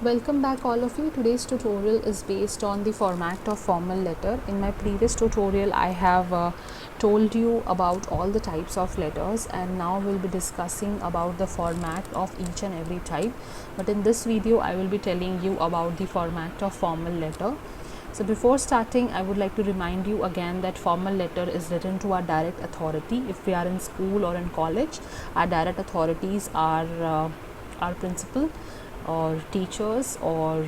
Welcome back all of you. Today's tutorial is based on the format of formal letter. In my previous tutorial I have told you about all the types of letters, and now we'll be discussing about the format of each and every type. But in this video I will be telling you about the format of formal letter. So before starting, I would like to remind you again that formal letter is written to our direct authority. If we are in school or in college, our direct authorities are our principal or teachers or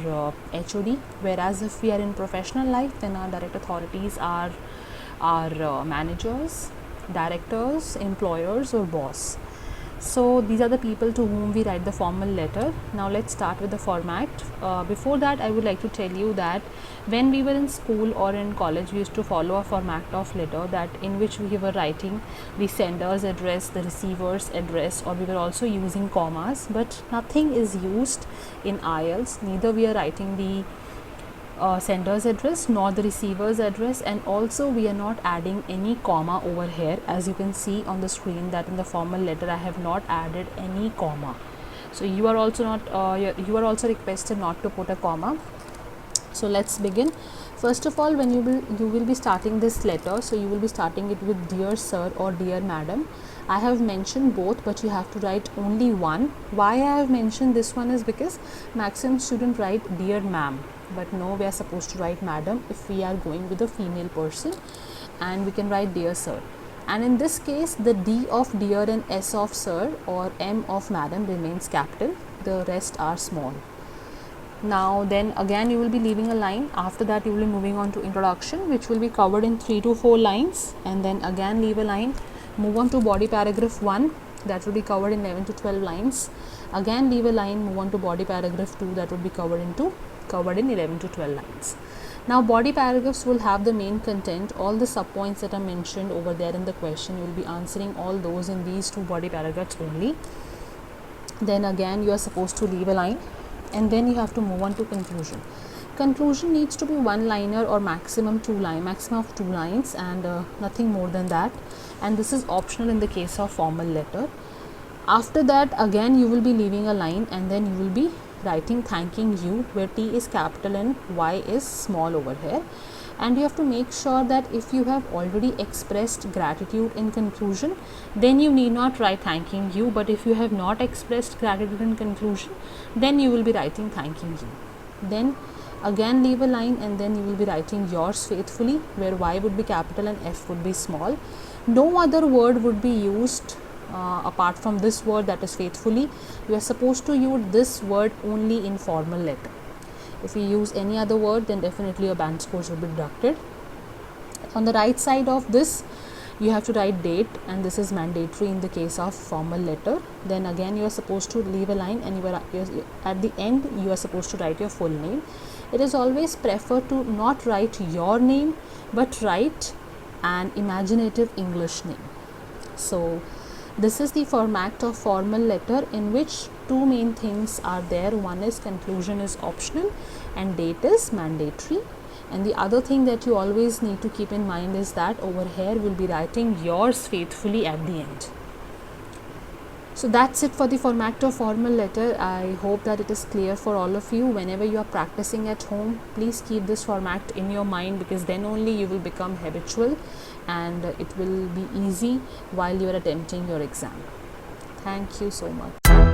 HOD, whereas if we are in professional life, then our direct authorities are our managers, directors, employers or boss. So these are the people to whom we write the formal letter. Now let's start with the format. Before that, I would like to tell you that when we were in school or in college, we used to follow a format of letter that in which we were writing the sender's address, the receiver's address, or we were also using commas, but nothing is used in IELTS. Neither we are writing the sender's address nor the receiver's address, and also we are not adding any comma over here. As you can see on the screen that in the formal letter I have not added any comma. So you are also you are also requested not to put a comma. So let's begin. First of all, when you will be starting this letter, so you will be starting it with dear sir or dear madam. I have mentioned both, but you have to write only one. Why I have mentioned this one is because maximum student write dear ma'am, but no, we are supposed to write madam if we are going with a female person, and we can write dear sir. And in this case, the D of dear and S of sir or M of madam remains capital. The rest are small. Now then again you will be leaving a line. After that you will be moving on to introduction, which will be covered in 3 to 4 lines, and then again leave a line. Move on to body paragraph 1, that will be covered in 11 to 12 lines. Again leave a line, move on to body paragraph 2, that will be covered in 11 to 12 lines. Now body paragraphs will have the main content. All the sub points that are mentioned over there in the question, you will be answering all those in these 2 body paragraphs only. Then again you are supposed to leave a line, and then you have to move on to conclusion. Conclusion needs to be one liner or maximum of 2 lines, and nothing more than that, and this is optional in the case of formal letter. After that again you will be leaving a line, and then you will be writing thanking you, where T is capital and Y is small over here. And you have to make sure that if you have already expressed gratitude in conclusion, then you need not write thanking you, but if you have not expressed gratitude in conclusion, then you will be writing thanking you. Then again leave a line, and then you will be writing yours faithfully, where Y would be capital and F would be small. No other word would be used apart from this word, that is faithfully. You are supposed to use this word only in formal letter. If you use any other word, then definitely your band scores will be deducted. On the right side of this, you have to write date, and this is mandatory in the case of formal letter. Then again you are supposed to leave a line, and at the end you are supposed to write your full name. It is always preferred to not write your name, but write an imaginative English name. So this is the format of formal letter, in which 2 main things are there. One is conclusion is optional and date is mandatory. And the other thing that you always need to keep in mind is that over here we'll be writing yours faithfully at the end. So that's it for the format of formal letter. I hope that it is clear for all of you. Whenever you are practicing at home, please keep this format in your mind, because then only you will become habitual, and it will be easy while you are attempting your exam. Thank you so much.